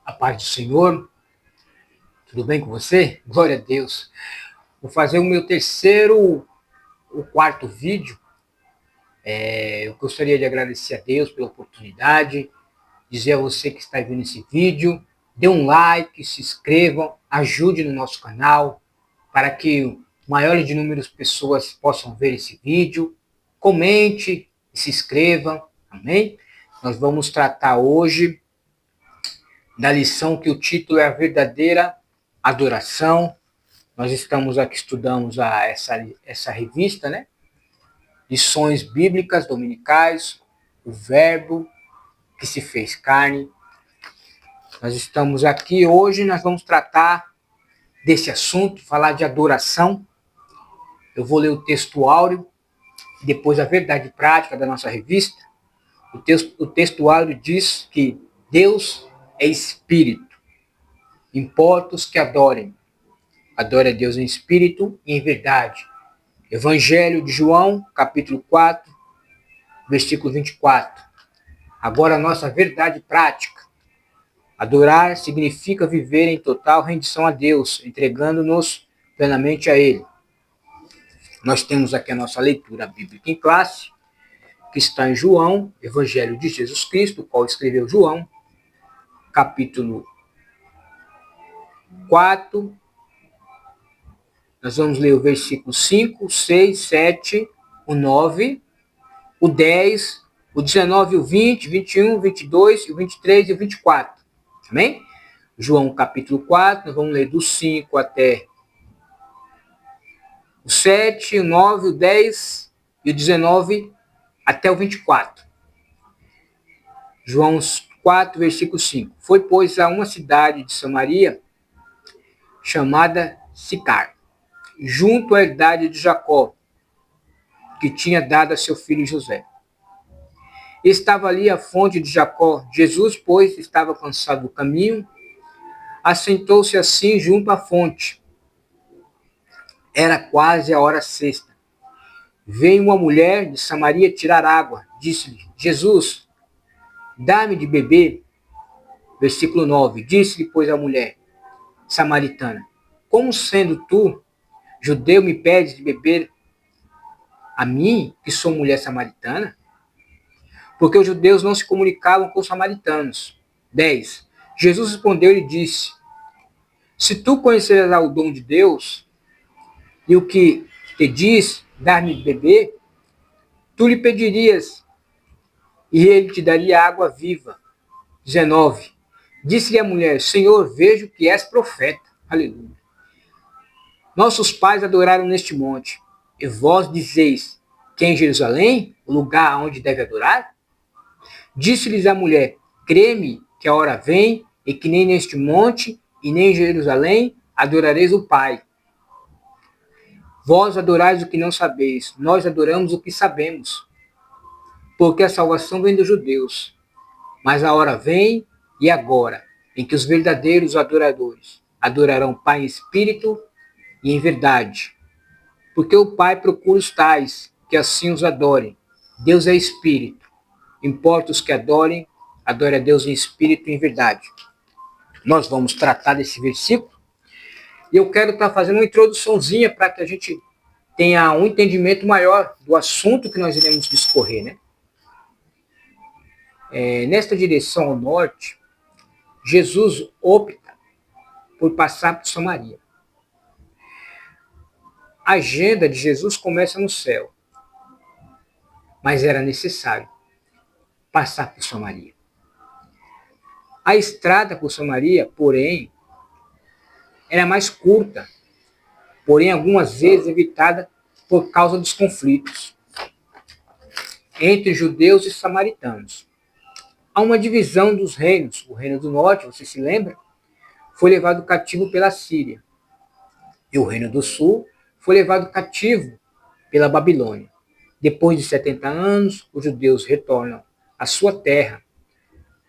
A paz do Senhor, tudo bem com você? Glória a Deus. Vou fazer o meu quarto vídeo. Eu gostaria de agradecer a Deus pela oportunidade, dizer a você que está vendo esse vídeo, dê um like, se inscrevam, ajude no nosso canal, para que o maior de número de pessoas possam ver esse vídeo. Comente, se inscrevam, amém? Nós vamos tratar hoje da lição que o título é a verdadeira adoração. Nós estamos aqui, estudamos essa revista, né? Lições bíblicas dominicais, o verbo que se fez carne. Nós estamos aqui hoje, nós vamos tratar desse assunto, falar de adoração. Eu vou ler o texto áureo, depois a verdade prática da nossa revista. O texto áureo diz que Deus é espírito. Importa os que adorem. Adore a Deus em espírito e em verdade. Evangelho de João, capítulo 4, versículo 24. Agora a nossa verdade prática. Adorar significa viver em total rendição a Deus, entregando-nos plenamente a Ele. Nós temos aqui a nossa leitura bíblica em classe, que está em João, Evangelho de Jesus Cristo, o qual escreveu João, capítulo 4. Nós vamos ler o versículo 5, 6, 7, o 9, o 10, o 19, o 20, 21, 22, o 23 e o 24. Amém? João capítulo 4, nós vamos ler do 5 até o 7, o 9, o 10 e o 19 até o 24. João 4, versículo 5. Foi, pois, a uma cidade de Samaria chamada Sicar, junto à herdade de Jacó, que tinha dado a seu filho José. Estava ali a fonte de Jacó. Jesus, pois, estava cansado do caminho, assentou-se assim junto à fonte. Era quase a hora sexta. Veio uma mulher de Samaria tirar água. Disse-lhe: Jesus, dá-me de beber. Versículo 9. Disse-lhe, pois, a mulher samaritana: como sendo tu, judeu, me pedes de beber a mim, que sou mulher samaritana? Porque os judeus não se comunicavam com os samaritanos. 10. Jesus respondeu e disse: se tu conheceras o dom de Deus, e o que te diz, dar-me de beber, tu lhe pedirias, e ele te daria água viva. 19. Disse-lhe a mulher: Senhor, vejo que és profeta. Aleluia. Nossos pais adoraram neste monte, e vós dizeis que é em Jerusalém, o lugar onde deve adorar? Disse-lhes a mulher: crê-me que a hora vem, e que nem neste monte, e nem em Jerusalém, adorareis o Pai. Vós adorais o que não sabeis, nós adoramos o que sabemos, porque a salvação vem dos judeus. Mas a hora vem, e agora, em que os verdadeiros adoradores adorarão o Pai em espírito e em verdade. Porque o Pai procura os tais, que assim os adorem. Deus é espírito. Importa os que adorem, adore a Deus em espírito e em verdade. Nós vamos tratar desse versículo. E eu quero estar fazendo uma introduçãozinha para que a gente tenha um entendimento maior do assunto que nós iremos discorrer, né? Nesta direção ao norte, Jesus opta por passar por Samaria. A agenda de Jesus começa no céu, mas era necessário passar por Samaria. A estrada por Samaria, porém, era mais curta, porém algumas vezes evitada por causa dos conflitos entre judeus e samaritanos. Há uma divisão dos reinos. O reino do norte, você se lembra, foi levado cativo pela Síria. E o reino do sul foi levado cativo pela Babilônia. Depois de 70 anos, os judeus retornam à sua terra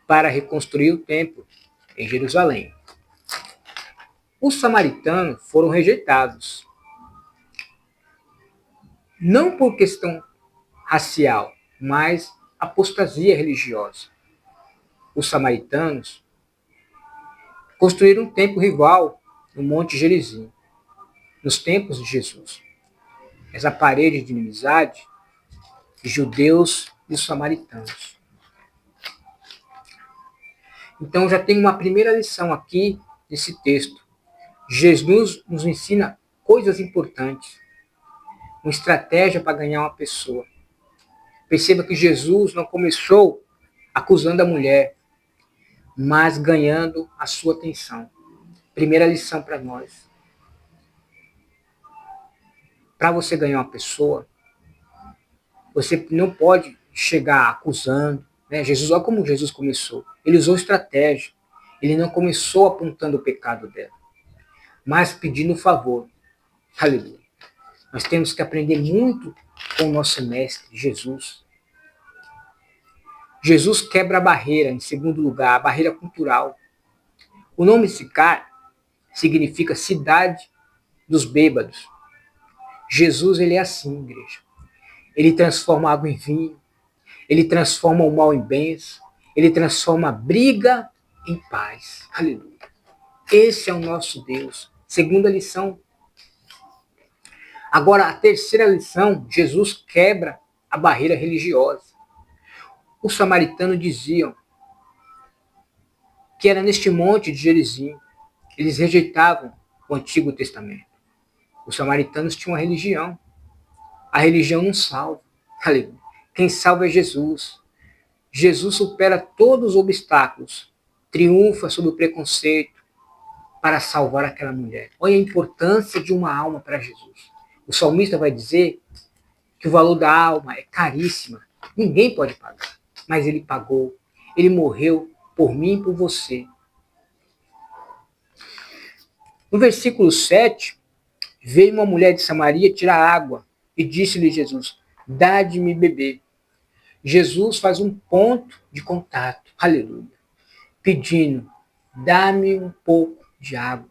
para reconstruir o templo em Jerusalém. Os samaritanos foram rejeitados, não por questão racial, mas apostasia religiosa. Os samaritanos construíram um templo rival no Monte Gerizim, nos tempos de Jesus. Essa parede de inimizade de judeus e samaritanos. Então já tem uma primeira lição aqui nesse texto. Jesus nos ensina coisas importantes, uma estratégia para ganhar uma pessoa. Perceba que Jesus não começou acusando a mulher, mas ganhando a sua atenção. Primeira lição para nós. Para você ganhar uma pessoa, você não pode chegar acusando. Né? Jesus, olha como Jesus começou. Ele usou estratégia. Ele não começou apontando o pecado dela, mas pedindo favor. Aleluia. Nós temos que aprender muito com o nosso mestre, Jesus. Jesus quebra a barreira, em segundo lugar, a barreira cultural. O nome Sicar significa cidade dos bêbados. Jesus, ele é assim, igreja. Ele transforma água em vinho, ele transforma o mal em bênção, ele transforma a briga em paz. Aleluia. Esse é o nosso Deus. Segunda lição. Agora, a terceira lição, Jesus quebra a barreira religiosa. Os samaritanos diziam que era neste monte de Gerizim. Eles rejeitavam o Antigo Testamento. Os samaritanos tinham uma religião. A religião não salva. Aleluia. Quem salva é Jesus. Jesus supera todos os obstáculos, triunfa sobre o preconceito para salvar aquela mulher. Olha a importância de uma alma para Jesus. O salmista vai dizer que o valor da alma é caríssima. Ninguém pode pagar, mas ele pagou. Ele morreu por mim e por você. No versículo 7, veio uma mulher de Samaria tirar água e disse-lhe Jesus, dá-me beber. Jesus faz um ponto de contato, aleluia, pedindo, dá-me um pouco de água.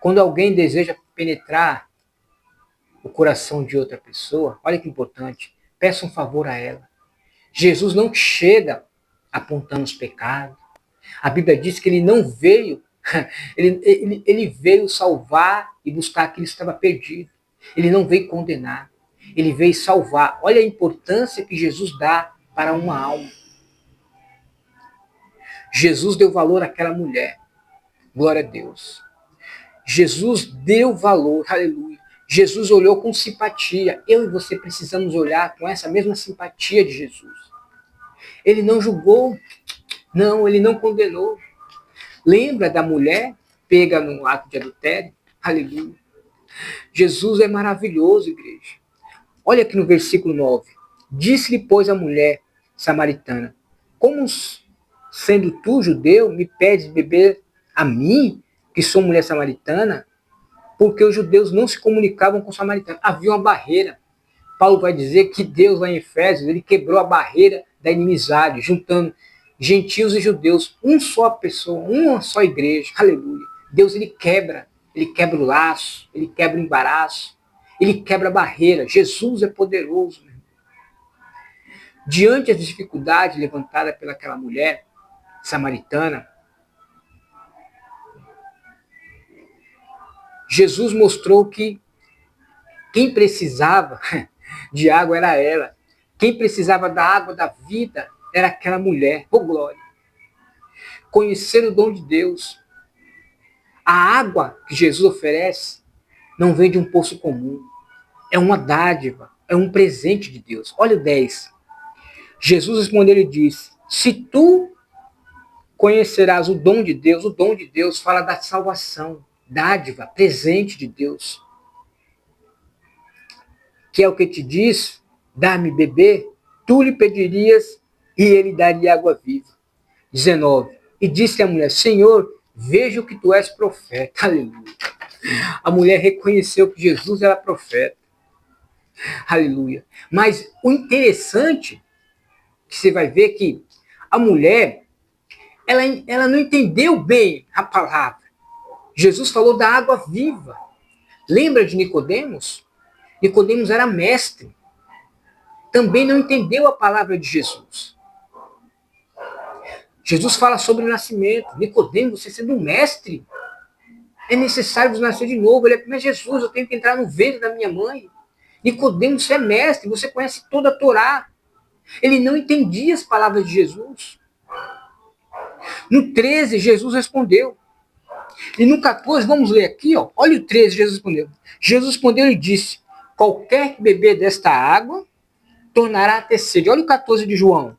Quando alguém deseja penetrar o coração de outra pessoa, olha que importante, peça um favor a ela. Jesus não chega apontando os pecados. A Bíblia diz que ele não veio, ele veio salvar e buscar aquilo que estava perdido. Ele não veio condenar, ele veio salvar. Olha a importância que Jesus dá para uma alma. Jesus deu valor àquela mulher. Glória a Deus. Jesus deu valor, aleluia. Jesus olhou com simpatia. Eu e você precisamos olhar com essa mesma simpatia de Jesus. Ele não julgou, não, ele não condenou. Lembra da mulher pega no ato de adultério? Aleluia. Jesus é maravilhoso, igreja. Olha aqui no versículo 9. Disse-lhe, pois, a mulher samaritana, como sendo tu, judeu, me pedes beber a mim, que sou mulher samaritana? Porque os judeus não se comunicavam com os samaritanos. Havia uma barreira. Paulo vai dizer que Deus, lá em Efésios, ele quebrou a barreira da inimizade, juntando gentios e judeus, uma só pessoa, uma só igreja. Aleluia. Deus, ele quebra o laço, ele quebra o embaraço, ele quebra a barreira. Jesus é poderoso. Diante das dificuldades levantadas pelaquela mulher samaritana, Jesus mostrou que quem precisava de água era ela. Quem precisava da água da vida era aquela mulher. Oh, glória! Conhecer o dom de Deus. A água que Jesus oferece não vem de um poço comum. É uma dádiva, é um presente de Deus. Olha o 10. Jesus respondeu e disse, se tu conhecerás o dom de Deus fala da salvação, dádiva, presente de Deus. Que é o que te diz, dá-me beber, tu lhe pedirias e ele daria água viva. 19. E disse a mulher, Senhor, vejo que tu és profeta. Aleluia. A mulher reconheceu que Jesus era profeta. Aleluia. Mas o interessante, que você vai ver que a mulher, ela não entendeu bem a palavra. Jesus falou da água viva. Lembra de Nicodemos? Nicodemos era mestre. Também não entendeu a palavra de Jesus. Jesus fala sobre o nascimento. Nicodemos, você sendo um mestre, é necessário nascer de novo. Ele é, mas Jesus, eu tenho que entrar no ventre da minha mãe. Nicodemos, você é mestre, você conhece toda a Torá. Ele não entendia as palavras de Jesus. No 13, Jesus respondeu. E no 14, vamos ler aqui, ó. Olha o 13, Jesus respondeu. Jesus respondeu e disse: qualquer que beber desta água tornará a ter sede. Olha o 14 de João.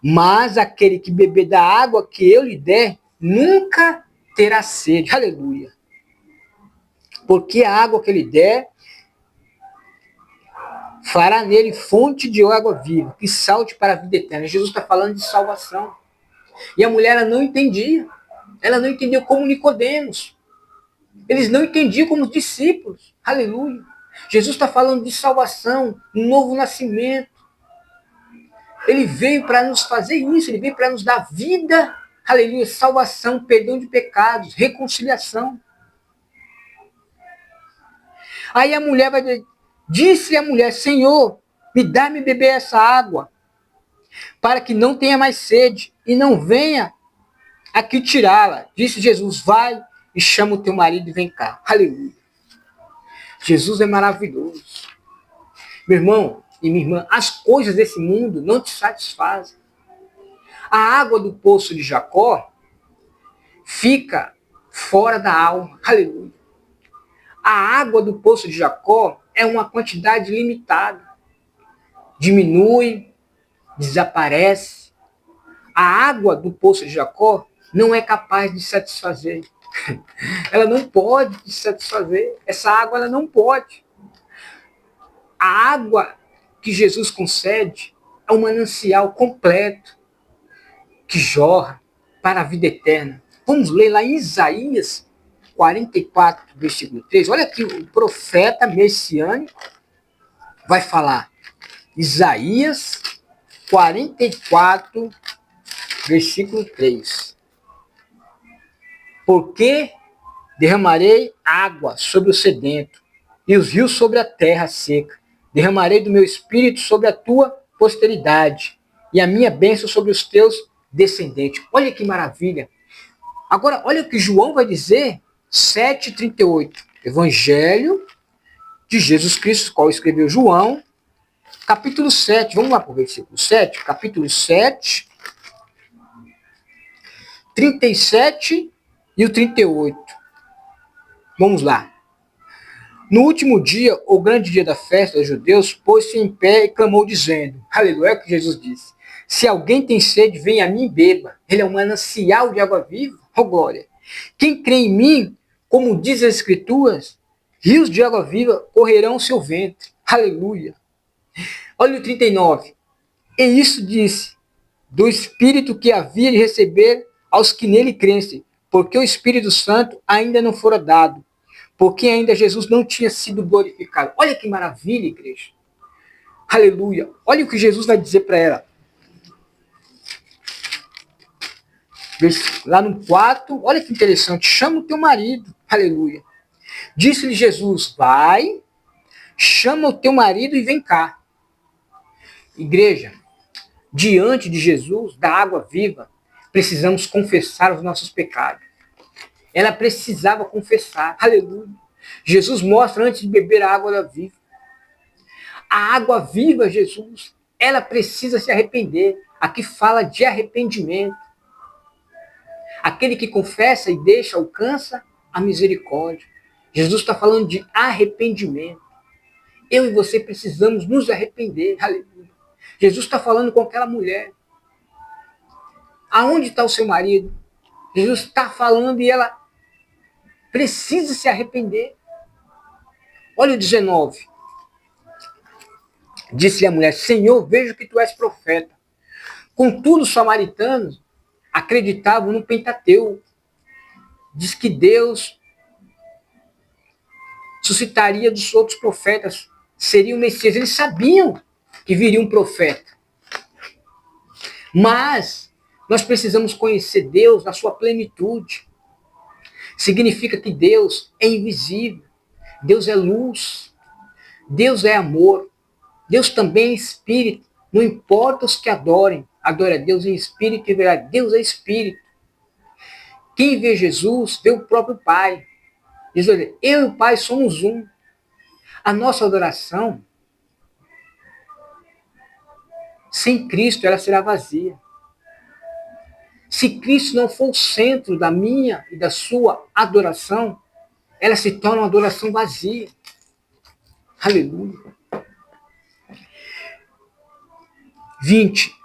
Mas aquele que beber da água que eu lhe der, nunca terá sede. Aleluia. Porque a água que ele der fará nele fonte de água viva, que salte para a vida eterna. Jesus está falando de salvação. E a mulher ela não entendia. Ela não entendeu como Nicodemos. Eles não entendiam como os discípulos. Aleluia. Jesus está falando de salvação, um novo nascimento. Ele veio para nos fazer isso, ele veio para nos dar vida, aleluia, salvação, perdão de pecados, reconciliação. Aí a mulher vai dizer, disse a mulher, Senhor, me dá-me beber essa água, para que não tenha mais sede, e não venha aqui tirá-la. Disse Jesus, vai e chama o teu marido e vem cá. Aleluia. Jesus é maravilhoso. Meu irmão e minha irmã, as coisas desse mundo não te satisfazem. A água do poço de Jacó fica fora da alma. Aleluia. A água do poço de Jacó é uma quantidade limitada. Diminui, desaparece. A água do poço de Jacó não é capaz de satisfazer. Ela não pode te satisfazer. Essa água ela não pode. A água que Jesus concede é um manancial completo que jorra para a vida eterna. Vamos ler lá em Isaías 44, versículo 3. Olha aqui, o profeta messiânico vai falar. Isaías 44, versículo 3. Porque derramarei água sobre o sedento e os rios sobre a terra seca. Derramarei do meu espírito sobre a tua posteridade e a minha bênção sobre os teus descendentes. Olha que maravilha. Agora, olha o que João vai dizer, 7,38. Evangelho de Jesus Cristo, qual escreveu João, capítulo 7. Vamos lá para o versículo 7. Capítulo 7, 37 e o 38. Vamos lá. No último dia, o grande dia da festa dos judeus, pôs-se em pé e clamou dizendo, aleluia, é o que Jesus disse, se alguém tem sede, venha a mim e beba. Ele é um manancial de água viva, oh glória. Quem crê em mim, como diz as escrituras, rios de água viva correrão ao seu ventre, aleluia. Olha o 39. E isso disse, do Espírito que havia de receber aos que nele crescem, porque o Espírito Santo ainda não fora dado, porque ainda Jesus não tinha sido glorificado. Olha que maravilha, igreja. Aleluia. Olha o que Jesus vai dizer para ela. Lá no 4, olha que interessante. Chama o teu marido. Aleluia. Disse-lhe Jesus, vai, chama o teu marido e vem cá. Igreja, diante de Jesus, da água viva, precisamos confessar os nossos pecados. Ela precisava confessar. Aleluia. Jesus mostra antes de beber a água da viva. A água viva, Jesus, ela precisa se arrepender. Aqui fala de arrependimento. Aquele que confessa e deixa alcança a misericórdia. Jesus está falando de arrependimento. Eu e você precisamos nos arrepender. Aleluia. Jesus está falando com aquela mulher. Aonde está o seu marido? Jesus está falando e ela precisa se arrepender. Olha o 19. Disse-lhe a mulher, Senhor, vejo que tu és profeta. Contudo, os samaritanos acreditavam no Pentateuco. Diz que Deus suscitaria dos outros profetas, seria o Messias. Eles sabiam que viria um profeta. Mas nós precisamos conhecer Deus na sua plenitude. Significa que Deus é invisível. Deus é luz. Deus é amor. Deus também é espírito. Não importa os que adorem. adore a Deus em espírito e verdade. Deus é espírito. Quem vê Jesus vê o próprio Pai. Diz, olha, eu e o Pai somos um. A nossa adoração, sem Cristo, ela será vazia. Se Cristo não for o centro da minha e da sua adoração, ela se torna uma adoração vazia. Aleluia. 20.